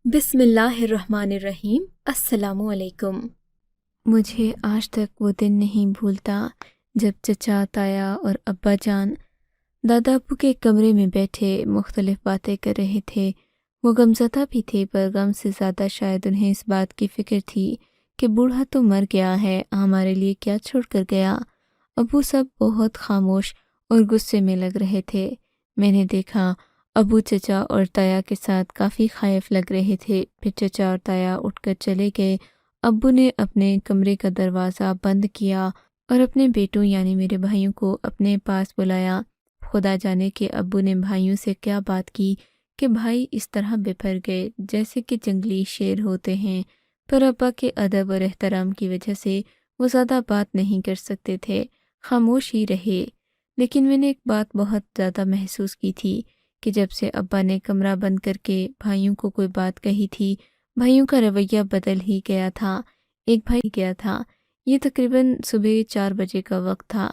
بسم اللہ الرحمن الرحیم۔ السلام علیکم۔ مجھے آج تک وہ دن نہیں بھولتا جب چچا، تایا اور ابا جان دادا ابو کے کمرے میں بیٹھے مختلف باتیں کر رہے تھے۔ وہ غمزدہ بھی تھے، پر غم سے زیادہ شاید انہیں اس بات کی فکر تھی کہ بوڑھا تو مر گیا ہے، ہمارے لیے کیا چھوڑ کر گیا۔ ابو سب بہت خاموش اور غصے میں لگ رہے تھے۔ میں نے دیکھا ابو چچا اور تایا کے ساتھ کافی خائف لگ رہے تھے۔ پھر چچا اور تایا اٹھ کر چلے گئے۔ ابو نے اپنے کمرے کا دروازہ بند کیا اور اپنے بیٹوں یعنی میرے بھائیوں کو اپنے پاس بلایا۔ خدا جانے کہ ابو نے بھائیوں سے کیا بات کی کہ بھائی اس طرح بپھر گئے جیسے کہ جنگلی شیر ہوتے ہیں، پر ابا کے ادب اور احترام کی وجہ سے وہ زیادہ بات نہیں کر سکتے تھے، خاموش ہی رہے۔ لیکن میں نے ایک بات بہت زیادہ محسوس کی تھی کہ جب سے ابا نے کمرہ بند کر کے بھائیوں کو کوئی بات کہی تھی، بھائیوں کا رویہ بدل ہی گیا تھا۔ ایک بھائی گیا تھا، یہ تقریباً صبح 4 بجے کا وقت تھا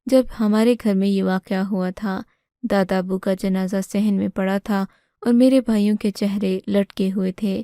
جب ہمارے گھر میں یہ واقعہ ہوا تھا۔ دادا ابو کا جنازہ صحن میں پڑا تھا اور میرے بھائیوں کے چہرے لٹکے ہوئے تھے۔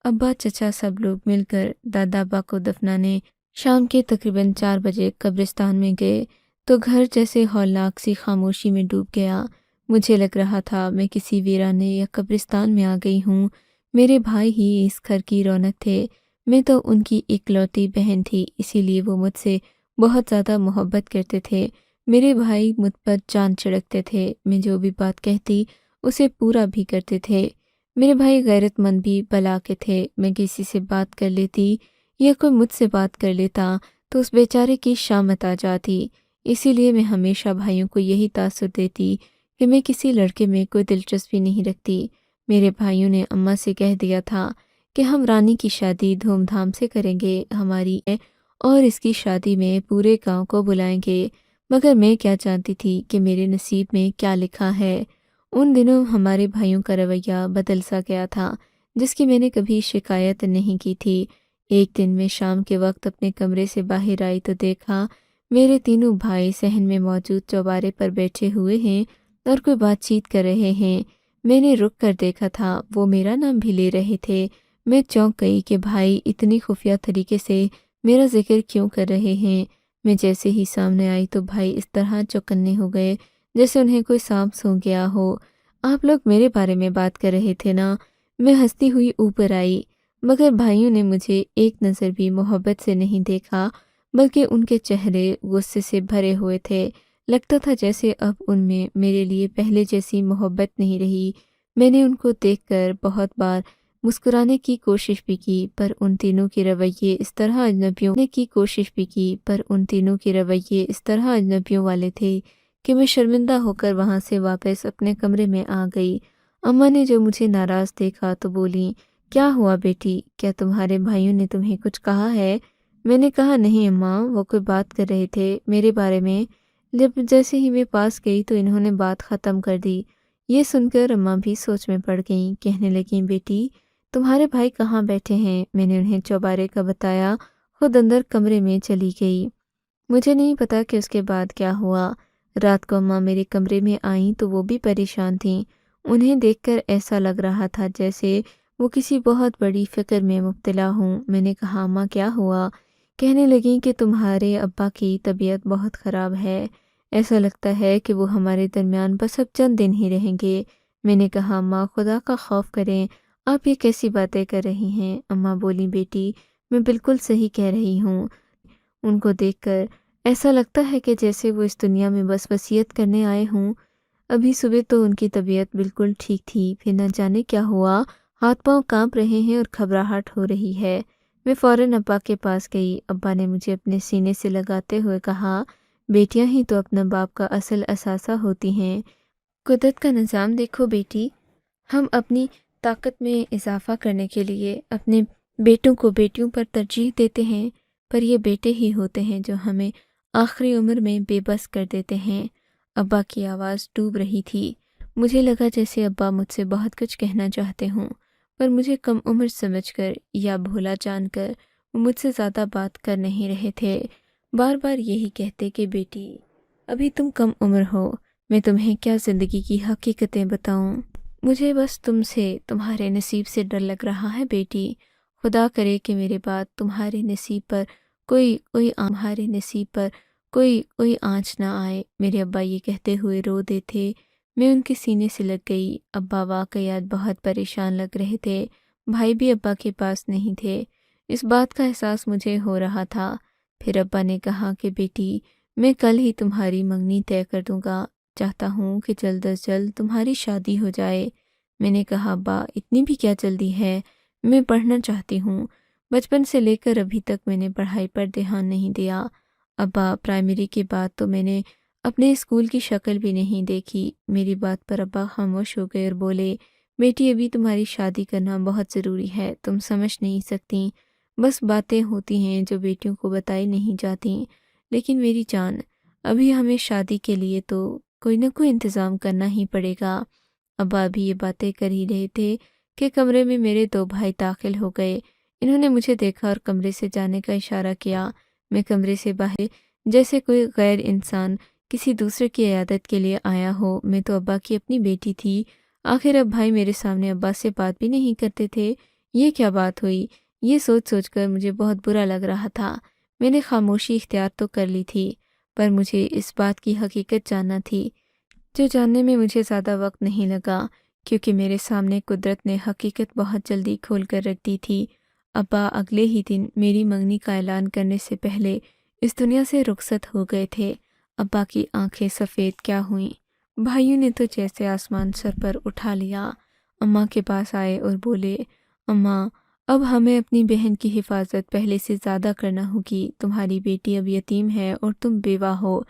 ابا، چچا سب لوگ مل کر دادا ابا کو دفنانے شام کے تقریباً 4 بجے قبرستان میں گئے تو گھر جیسے ہولناک سی خاموشی میں ڈوب گیا۔ مجھے لگ رہا تھا میں کسی ویرانے یا قبرستان میں آ گئی ہوں۔ میرے بھائی ہی اس گھر کی رونق تھے، میں تو ان کی اکلوتی بہن تھی، اسی لیے وہ مجھ سے بہت زیادہ محبت کرتے تھے۔ میرے بھائی مجھ پر چاند چھڑکتے تھے، میں جو بھی بات کہتی اسے پورا بھی کرتے تھے۔ میرے بھائی غیرت مند بھی بلا کے تھے، میں کسی سے بات کر لیتی یا کوئی مجھ سے بات کر لیتا تو اس بیچارے کی شامت آ جاتی، اسی لیے میں ہمیشہ بھائیوں کو یہی تاثر دیتی کہ میں کسی لڑکے میں کوئی دلچسپی نہیں رکھتی۔ میرے بھائیوں نے اماں سے کہہ دیا تھا کہ ہم رانی کی شادی دھوم دھام سے کریں گے، ہماری اور اس کی شادی میں پورے گاؤں کو بلائیں گے، مگر میں کیا جانتی تھی کہ میرے نصیب میں کیا لکھا ہے۔ ان دنوں ہمارے بھائیوں کا رویہ بدل سا گیا تھا جس کی میں نے کبھی شکایت نہیں کی تھی۔ ایک دن میں شام کے وقت اپنے کمرے سے باہر آئی تو دیکھا میرے تینوں بھائی صحن میں موجود چوبارے پر بیٹھے ہوئے ہیں اور کوئی بات چیت کر رہے ہیں۔ میں نے رک کر دیکھا تھا، وہ میرا نام بھی لے رہے تھے۔ میں چونک گئی کہ بھائی اتنی خفیہ طریقے سے میرا ذکر کیوں کر رہے ہیں۔ میں جیسے ہی سامنے آئی تو بھائی اس طرح چوکنے ہو گئے جیسے انہیں کوئی سانپ سونگھ گیا ہو۔ آپ لوگ میرے بارے میں بات کر رہے تھے نا؟ میں ہنستی ہوئی اوپر آئی، مگر بھائیوں نے مجھے ایک نظر بھی محبت سے نہیں دیکھا، بلکہ ان کے چہرے غصے سے بھرے ہوئے تھے۔ لگتا تھا جیسے اب ان میں میرے لیے پہلے جیسی محبت نہیں رہی۔ میں نے ان کو دیکھ کر بہت بار مسکرانے کی کوشش بھی کی، پر ان تینوں کے رویے اس طرح اجنبیوں والے تھے کہ میں شرمندہ ہو کر وہاں سے واپس اپنے کمرے میں آ گئی۔ اماں نے جو مجھے ناراض دیکھا تو بولیں، کیا ہوا بیٹی، کیا تمہارے بھائیوں نے تمہیں کچھ کہا ہے؟ میں نے کہا نہیں اماں، وہ کوئی بات کر رہے تھے میرے بارے میں۔ جیسے ہی میں پاس گئی تو انہوں نے بات ختم کر دی۔ یہ سن کر اماں بھی سوچ میں پڑ گئیں، کہنے لگیں بیٹی تمہارے بھائی کہاں بیٹھے ہیں؟ میں نے انہیں چوبارے کا بتایا، خود اندر کمرے میں چلی گئی۔ مجھے نہیں پتا کہ اس کے بعد کیا ہوا۔ رات کو اماں میرے کمرے میں آئیں تو وہ بھی پریشان تھیں۔ انہیں دیکھ کر ایسا لگ رہا تھا جیسے وہ کسی بہت بڑی فکر میں مبتلا ہوں۔ میں نے کہا اماں کیا ہوا؟ کہنے لگیں کہ تمہارے ابا کی طبیعت بہت خراب ہے، ایسا لگتا ہے کہ وہ ہمارے درمیان بس اب چند دن ہی رہیں گے۔ میں نے کہا اماں خدا کا خوف کریں، آپ یہ کیسی باتیں کر رہی ہیں؟ اماں بولی بیٹی میں بالکل صحیح کہہ رہی ہوں۔ ان کو دیکھ کر ایسا لگتا ہے کہ جیسے وہ اس دنیا میں بس وصیت کرنے آئے ہوں۔ ابھی صبح تو ان کی طبیعت بالکل ٹھیک تھی، پھر نہ جانے کیا ہوا، ہاتھ پاؤں کانپ رہے ہیں اور گھبراہٹ ہو رہی ہے۔ میں فوراً ابا کے پاس گئی۔ ابا نے مجھے اپنے سینے سے لگاتے ہوئے کہا، بیٹیاں ہی تو اپنا باپ کا اصل اثاثہ ہوتی ہیں۔ قدرت کا نظام دیکھو بیٹی، ہم اپنی طاقت میں اضافہ کرنے کے لیے اپنے بیٹوں کو بیٹیوں پر ترجیح دیتے ہیں، پر یہ بیٹے ہی ہوتے ہیں جو ہمیں آخری عمر میں بے بس کر دیتے ہیں۔ ابا کی آواز ڈوب رہی تھی۔ مجھے لگا جیسے ابا مجھ سے بہت کچھ کہنا چاہتے ہوں، پر مجھے کم عمر سمجھ کر یا بھولا جان کر وہ مجھ سے زیادہ بات کر نہیں رہے تھے۔ بار بار یہی کہتے کہ بیٹی ابھی تم کم عمر ہو، میں تمہیں کیا زندگی کی حقیقتیں بتاؤں۔ مجھے بس تم سے، تمہارے نصیب سے ڈر لگ رہا ہے بیٹی۔ خدا کرے کہ میرے بعد تمہارے نصیب پر کوئی آنچ نہ آئے۔ میرے ابا یہ کہتے ہوئے رو دے تھے۔ میں ان کے سینے سے لگ گئی۔ ابا واقعی آج بہت پریشان لگ رہے تھے۔ بھائی بھی ابا کے پاس نہیں تھے۔ اس بات کا احساس مجھے ہو رہا تھا۔ پھر ابا نے کہا کہ بیٹی، میں کل ہی تمہاری منگنی طے کر دوں گا۔ چاہتا ہوں کہ جلد از جلد تمہاری شادی ہو جائے۔ میں نے کہا ابا، اتنی بھی کیا جلدی ہے؟ میں پڑھنا چاہتی ہوں۔ بچپن سے لے کر ابھی تک میں نے پڑھائی پر دھیان نہیں دیا۔ ابا، پرائمری کے بعد تو میں نے اپنے اسکول کی شکل بھی نہیں دیکھی۔ میری بات پر ابا خاموش ہو گئے اور بولے، بیٹی ابھی تمہاری شادی کرنا بہت ضروری ہے، تم سمجھ نہیں سکتی۔ بس باتیں ہوتی ہیں جو بیٹیوں کو بتائی نہیں جاتی۔ لیکن میری جان، ابھی ہمیں شادی کے لیے تو کوئی نہ کوئی انتظام کرنا ہی پڑے گا۔ ابا ابھی یہ باتیں کر ہی رہے تھے کہ کمرے میں میرے 2 بھائی داخل ہو گئے۔ انہوں نے مجھے دیکھا اور کمرے سے جانے کا اشارہ کیا۔ میں کمرے سے باہر جیسے کوئی غیر انسان کسی دوسرے کی عیادت کے لیے آیا ہو۔ میں تو ابا کی اپنی بیٹی تھی۔ آخر اب بھائی میرے سامنے ابا سے بات بھی نہیں کرتے تھے۔ یہ کیا بات ہوئی؟ یہ سوچ سوچ کر مجھے بہت برا لگ رہا تھا۔ میں نے خاموشی اختیار تو کر لی تھی، پر مجھے اس بات کی حقیقت جاننا تھی، جو جاننے میں مجھے زیادہ وقت نہیں لگا، کیونکہ میرے سامنے قدرت نے حقیقت بہت جلدی کھول کر رکھ دی تھی۔ ابا اگلے ہی دن میری منگنی کا اعلان کرنے سے پہلے اس دنیا سے رخصت ہو گئے تھے۔ ابا کی آنکھیں سفید کیا ہوئیں۔ بھائیوں نے تو جیسے آسمان سر پر اٹھا لیا۔ اماں کے پاس آئے اور بولے، اماں، اب ہمیں اپنی بہن کی حفاظت پہلے سے زیادہ کرنا ہوگی۔ تمہاری بیٹی اب یتیم ہے اور تم بیوہ ہو،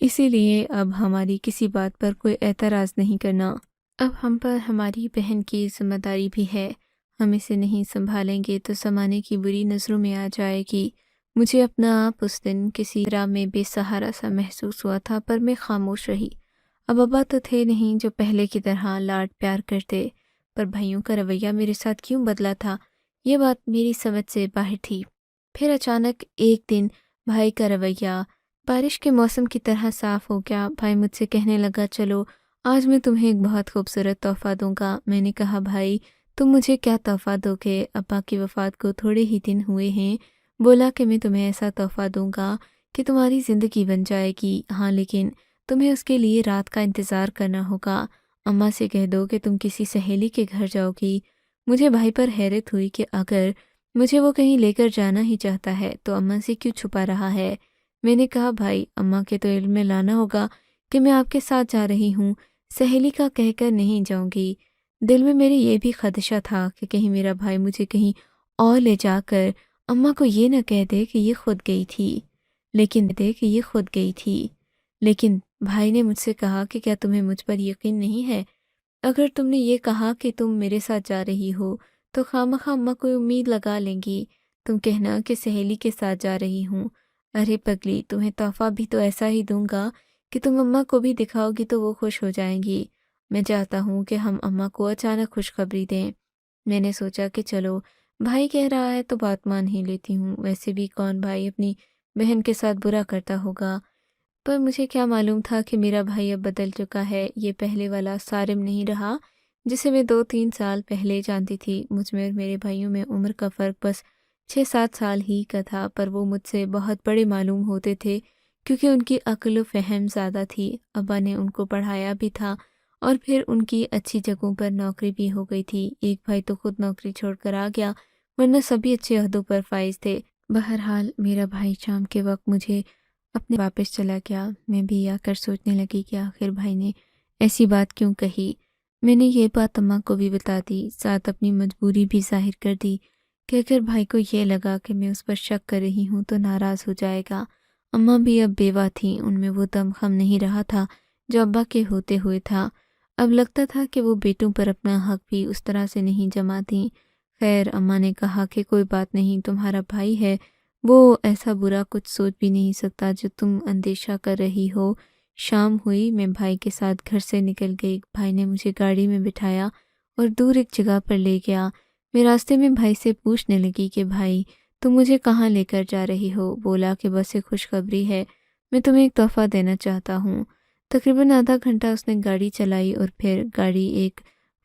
اسی لیے اب ہماری کسی بات پر کوئی اعتراض نہیں کرنا۔ اب ہم پر ہماری بہن کی ذمہ داری بھی ہے۔ ہم اسے نہیں سنبھالیں گے تو زمانے کی بری نظروں میں آ جائے گی۔ مجھے اپنا آپ اس دن کسی طرح میں بے سہارا سا محسوس ہوا تھا، پر میں خاموش رہی۔ اب ابا تو تھے نہیں جو پہلے کی طرح لاڈ پیار کرتے، پر بھائیوں کا رویہ میرے ساتھ کیوں بدلا تھا، یہ بات میری سمجھ سے باہر تھی۔ پھر اچانک ایک دن بھائی کا رویہ بارش کے موسم کی طرح صاف ہو گیا۔ بھائی مجھ سے کہنے لگا، چلو آج میں تمہیں ایک بہت خوبصورت تحفہ دوں گا۔ میں نے کہا، بھائی تم مجھے کیا تحفہ دو گے؟ ابا کی وفات کو تھوڑے ہی دن ہوئے ہیں۔ بولا کہ میں تمہیں ایسا تحفہ دوں گا کہ تمہاری زندگی بن جائے گی۔ ہاں، لیکن تمہیں اس کے لیے رات کا انتظار کرنا ہوگا۔ اماں سے کہہ دو کہ تم کسی سہیلی کے گھر جاؤ گی۔ مجھے بھائی پر حیرت ہوئی کہ اگر مجھے وہ کہیں لے کر جانا ہی چاہتا ہے تو اماں سے کیوں چھپا رہا ہے؟ میں نے کہا، بھائی اماں کے تو علم میں لانا ہوگا کہ میں آپ کے ساتھ جا رہی ہوں، سہیلی کا کہہ کر نہیں جاؤں گی۔ دل میں میرے یہ بھی خدشہ تھا کہ کہیں میرا بھائی مجھے کہیں اور لے جا کر اماں کو یہ نہ کہہ دے کہ یہ خود گئی تھی۔ لیکن بھائی نے مجھ سے کہا کہ کیا تمہیں مجھ پر یقین نہیں ہے؟ اگر تم نے یہ کہا کہ تم میرے ساتھ جا رہی ہو تو خواہ اماں کوئی امید لگا لیں گی۔ تم کہنا کہ سہیلی کے ساتھ جا رہی ہوں۔ ارے پگلی، تمہیں تحفہ بھی تو ایسا ہی دوں گا کہ تم اماں کو بھی دکھاؤ گی تو وہ خوش ہو جائیں گی۔ میں چاہتا ہوں کہ ہم اماں کو اچانک خوشخبری دیں۔ میں نے سوچا کہ چلو بھائی کہہ رہا ہے تو بات مان ہی لیتی ہوں، ویسے بھی کون بھائی اپنی بہن کے ساتھ برا کرتا ہوگا۔ پر مجھے کیا معلوم تھا کہ میرا بھائی اب بدل چکا ہے، یہ پہلے والا سارم نہیں رہا جسے میں 2-3 سال پہلے جانتی تھی۔ مجھ میں اور میرے بھائیوں میں عمر کا فرق بس 6-7 سال ہی کا تھا، پر وہ مجھ سے بہت بڑے معلوم ہوتے تھے کیونکہ ان کی عقل و فہم زیادہ تھی۔ ابا نے ان کو پڑھایا بھی تھا اور پھر ان کی اچھی جگہوں پر نوکری بھی ہو گئی تھی۔ ایک بھائی تو خود نوکری چھوڑ کر آ گیا، ورنہ سبھی اچھے عہدوں پر فائز تھے۔ بہرحال میرا بھائی شام کے وقت مجھے اپنے واپس چلا گیا۔ میں بھی آ کر سوچنے لگی کہ آخر بھائی نے ایسی بات کیوں کہی۔ میں نے یہ بات اماں کو بھی بتا دی، ساتھ اپنی مجبوری بھی ظاہر کر دی کہ اگر بھائی کو یہ لگا کہ میں اس پر شک کر رہی ہوں تو ناراض ہو جائے گا۔ اماں بھی اب بیوہ تھیں، ان میں وہ دم خم نہیں رہا تھا جو ابا کے ہوتے ہوئے تھا۔ اب لگتا تھا کہ وہ بیٹوں پر اپنا حق بھی اس طرح سے نہیں جماتیں۔ خیر، اماں نے کہا کہ کوئی بات نہیں، تمہارا بھائی ہے، وہ ایسا برا کچھ سوچ بھی نہیں سکتا جو تم اندیشہ کر رہی ہو۔ شام ہوئی، میں بھائی کے ساتھ گھر سے نکل گئی۔ بھائی نے مجھے گاڑی میں بٹھایا اور دور ایک جگہ پر لے گیا۔ میں راستے میں بھائی سے پوچھنے لگی کہ بھائی تم مجھے کہاں لے کر جا رہی ہو؟ بولا کہ بس ایک خوشخبری ہے، میں تمہیں ایک تحفہ دینا چاہتا ہوں۔ تقریباً آدھا گھنٹہ اس نے گاڑی چلائی اور پھر گاڑی ایک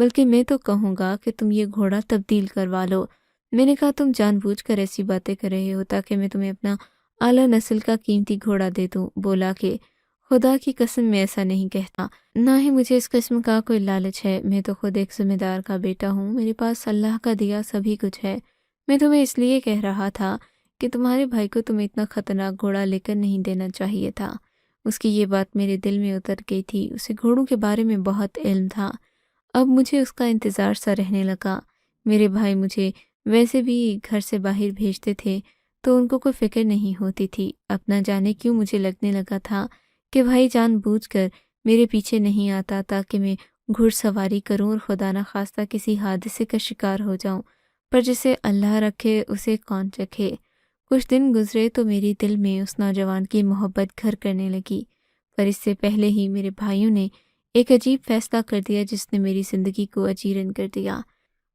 بلکہ میں تو کہوں گا کہ تم یہ گھوڑا تبدیل کروا لو۔ میں نے کہا تم جان بوجھ کر ایسی باتیں کر رہے ہو تاکہ میں تمہیں اپنا اعلیٰ نسل کا قیمتی گھوڑا دے دوں۔ بولا کہ خدا کی قسم میں ایسا نہیں کہتا، نہ ہی مجھے اس قسم کا کوئی لالچ ہے، میں تو خود ایک ذمہ دار کا بیٹا ہوں، میرے پاس اللہ کا دیا سبھی کچھ ہے۔ میں تمہیں اس لیے کہہ رہا تھا کہ تمہارے بھائی کو تمہیں اتنا خطرناک گھوڑا لے کر نہیں دینا چاہیے تھا۔ اس کی یہ بات میرے دل میں اتر گئی تھی، اسے گھوڑوں کے بارے میں بہت علم تھا۔ اب مجھے اس کا انتظار سا رہنے لگا۔ میرے بھائی مجھے ویسے بھی گھر سے باہر بھیجتے تھے تو ان کو کوئی فکر نہیں ہوتی تھی۔ اب نہ جانے کیوں مجھے لگنے لگا تھا کہ بھائی جان بوجھ کر میرے پیچھے نہیں آتا تاکہ میں گھڑ سواری کروں اور خدا نخواستہ کسی حادثے کا شکار ہو جاؤں، پر جسے اللہ رکھے اسے کون چکھے۔ کچھ دن گزرے تو میری دل میں اس نوجوان کی محبت گھر کرنے لگی، پر اس سے پہلے ہی میرے بھائیوں نے ایک عجیب فیصلہ کر دیا جس نے میری زندگی کو اجیرن کر دیا۔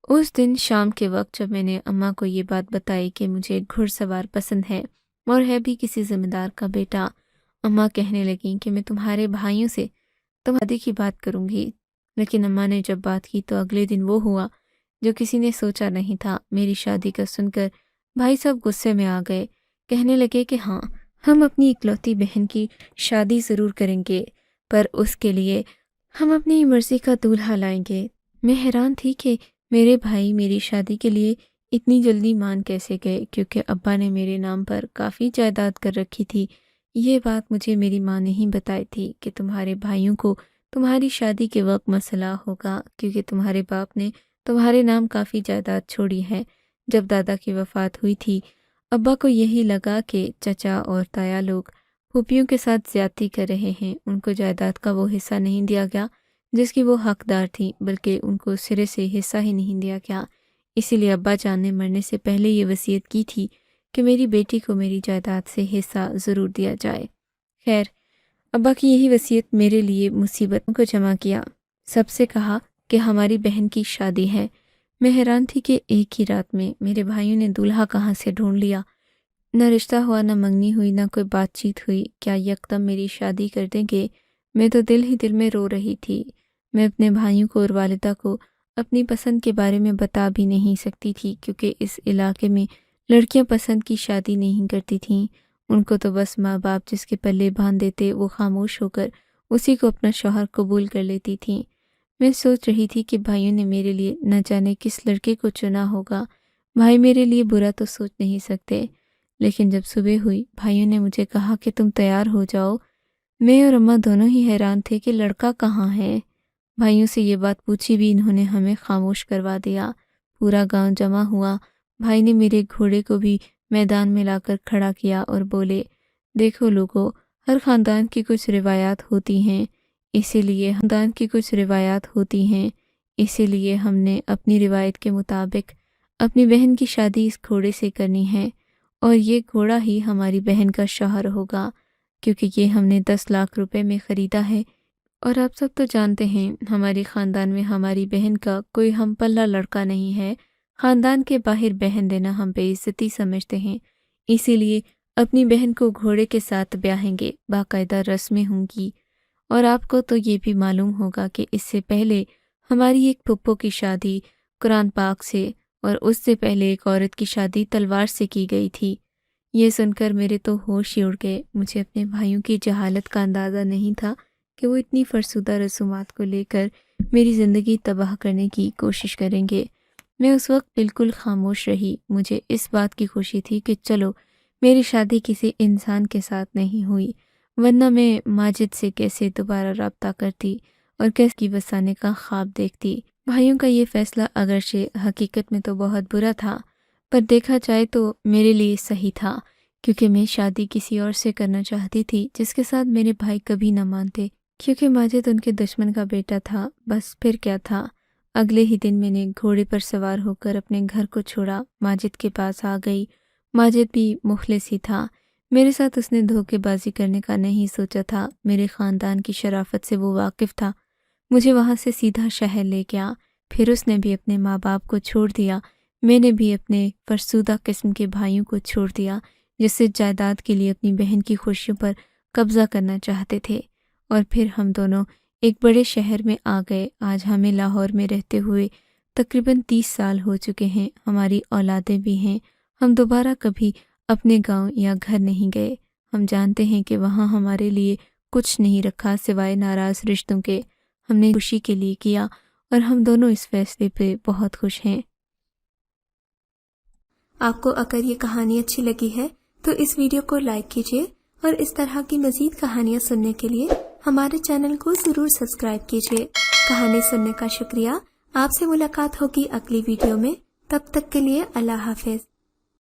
اس دن شام کے وقت جب میں نے اماں کو یہ بات بتائی کہ مجھے گھڑ سوار پسند ہے اور ہے بھی کسی ذمہ دار کا بیٹا، اماں کہنے لگیں کہ میں تمہارے بھائیوں سے شادی کی بات کروں گی۔ لیکن اماں نے جب بات کی تو اگلے دن وہ ہوا جو کسی نے سوچا نہیں تھا۔ میری شادی کا سن کر بھائی سب غصے میں آ گئے، کہنے لگے کہ ہاں ہم اپنی اکلوتی بہن کی شادی ضرور کریں گے، پر اس کے لیے ہم اپنی مرضی کا دولہا لائیں گے۔ میں حیران تھی کہ میرے بھائی میری شادی کے لیے اتنی جلدی مان کیسے گئے، کیونکہ ابا نے میرے نام پر کافی جائیداد کر رکھی تھی۔ یہ بات مجھے میری ماں نے ہی بتائی تھی کہ تمہارے بھائیوں کو تمہاری شادی کے وقت مسئلہ ہوگا کیونکہ تمہارے باپ نے تمہارے نام کافی جائیداد چھوڑی ہے۔ جب دادا کی وفات ہوئی تھی ابا کو یہی لگا کہ چچا اور تایا لوگ پھوپھیوں کے ساتھ زیادتی کر رہے ہیں، ان کو جائیداد کا وہ حصہ نہیں دیا گیا جس کی وہ حقدار تھیں، بلکہ ان کو سرے سے حصہ ہی نہیں دیا گیا۔ اسی لیے ابا جان نے مرنے سے پہلے یہ وصیت کی تھی کہ میری بیٹی کو میری جائیداد سے حصہ ضرور دیا جائے۔ خیر، ابا کی یہی وصیت میرے لیے مصیبتوں کو جمع کیا۔ سب سے کہا کہ ہماری بہن کی شادی ہے۔ میں حیران تھی کہ ایک ہی رات میں میرے بھائیوں نے دولہا کہاں سے ڈھونڈ لیا۔ نہ رشتہ ہوا، نہ منگنی ہوئی، نہ کوئی بات چیت ہوئی، کیا یکدم میری شادی کر دیں گے؟ میں تو دل ہی دل میں رو رہی تھی۔ میں اپنے بھائیوں کو اور والدہ کو اپنی پسند کے بارے میں بتا بھی نہیں سکتی تھی کیونکہ اس علاقے میں لڑکیاں پسند کی شادی نہیں کرتی تھیں۔ ان کو تو بس ماں باپ جس کے پلے باندھ دیتے وہ خاموش ہو کر اسی کو اپنا شوہر قبول کر لیتی تھیں۔ میں سوچ رہی تھی کہ بھائیوں نے میرے لیے نہ جانے کس لڑکے کو چنا ہوگا۔ بھائی میرے لیے برا تو سوچ نہیں سکتے۔ لیکن جب صبح ہوئی بھائیوں نے مجھے کہا کہ تم تیار ہو جاؤ۔ میں اور اماں دونوں ہی حیران تھے کہ لڑکا کہاں ہے۔ بھائیوں سے یہ بات پوچھی بھی انہوں نے ہمیں خاموش کروا دیا۔ پورا گاؤں جمع ہوا۔ بھائی نے میرے گھوڑے کو بھی میدان میں لا کر کھڑا کیا اور بولے، دیکھو لوگو، ہر خاندان کی کچھ روایات ہوتی ہیں، اسی لیے ہم نے اپنی روایت کے مطابق اپنی بہن کی شادی اس گھوڑے سے کرنی ہے، اور یہ گھوڑا ہی ہماری بہن کا شوہر ہوگا کیونکہ یہ ہم نے 10 لاکھ روپے میں خریدا ہے۔ اور آپ سب تو جانتے ہیں ہمارے خاندان میں ہماری بہن کا کوئی ہم پلہ لڑکا نہیں ہے۔ خاندان کے باہر بہن دینا ہم بے عزتی سمجھتے ہیں، اسی لیے اپنی بہن کو گھوڑے کے ساتھ بیاہیں گے، باقاعدہ رسمیں ہوں گی۔ اور آپ کو تو یہ بھی معلوم ہوگا کہ اس سے پہلے ہماری ایک پھپھو کی شادی قرآن پاک سے اور اس سے پہلے ایک عورت کی شادی تلوار سے کی گئی تھی۔ یہ سن کر میرے تو ہوش ہی اڑ گئے۔ مجھے اپنے بھائیوں کی جہالت کا اندازہ نہیں تھا کہ وہ اتنی فرسودہ رسومات کو لے کر میری زندگی تباہ کرنے کی کوشش کریں گے۔ میں اس وقت بالکل خاموش رہی۔ مجھے اس بات کی خوشی تھی کہ چلو میری شادی کسی انسان کے ساتھ نہیں ہوئی، ورنہ میں ماجد سے کیسے دوبارہ رابطہ کرتی اور کیسے کی بسانے کا خواب دیکھتی۔ بھائیوں کا یہ فیصلہ اگرچہ حقیقت میں تو بہت برا تھا، پر دیکھا جائے تو میرے لیے صحیح تھا کیونکہ میں شادی کسی اور سے کرنا چاہتی تھی جس کے ساتھ میرے بھائی کبھی نہ مانتے، کیونکہ ماجد ان کے دشمن کا بیٹا تھا۔ بس پھر کیا تھا، اگلے ہی دن میں نے گھوڑے پر سوار ہو کر اپنے گھر کو چھوڑا، ماجد کے پاس آ گئی۔ ماجد بھی مخلص ہی تھا، میرے ساتھ اس نے دھوکے بازی کرنے کا نہیں سوچا تھا۔ میرے خاندان کی شرافت سے وہ واقف تھا، مجھے وہاں سے سیدھا شہر لے گیا۔ پھر اس نے بھی اپنے ماں باپ کو چھوڑ دیا، میں نے بھی اپنے فرسودہ قسم کے بھائیوں کو چھوڑ دیا جس سے جائیداد کے لیے اپنی بہن کی خوشیوں پر قبضہ کرنا چاہتے تھے، اور پھر ہم دونوں ایک بڑے شہر میں آ گئے۔ آج ہمیں لاہور میں رہتے ہوئے تقریباً 30 سال ہو چکے ہیں۔ ہماری اولادیں بھی ہیں۔ ہم دوبارہ کبھی اپنے گاؤں یا گھر نہیں گئے۔ ہم جانتے ہیں کہ وہاں ہمارے لیے کچھ نہیں رکھا سوائے ناراض رشتوں کے۔ ہم نے خوشی کے لیے کیا اور ہم دونوں اس فیصلے پہ بہت خوش ہیں۔ آپ کو اگر یہ کہانی اچھی لگی ہے تو اس ویڈیو کو لائک کیجیے اور اس طرح کی مزید کہانیاں سننے کے لیے ہمارے چینل کو ضرور سبسکرائب کیجیے۔ کہانی سننے کا شکریہ۔ آپ سے ملاقات ہوگی اگلی ویڈیو میں۔ تب تک کے لیے اللہ حافظ۔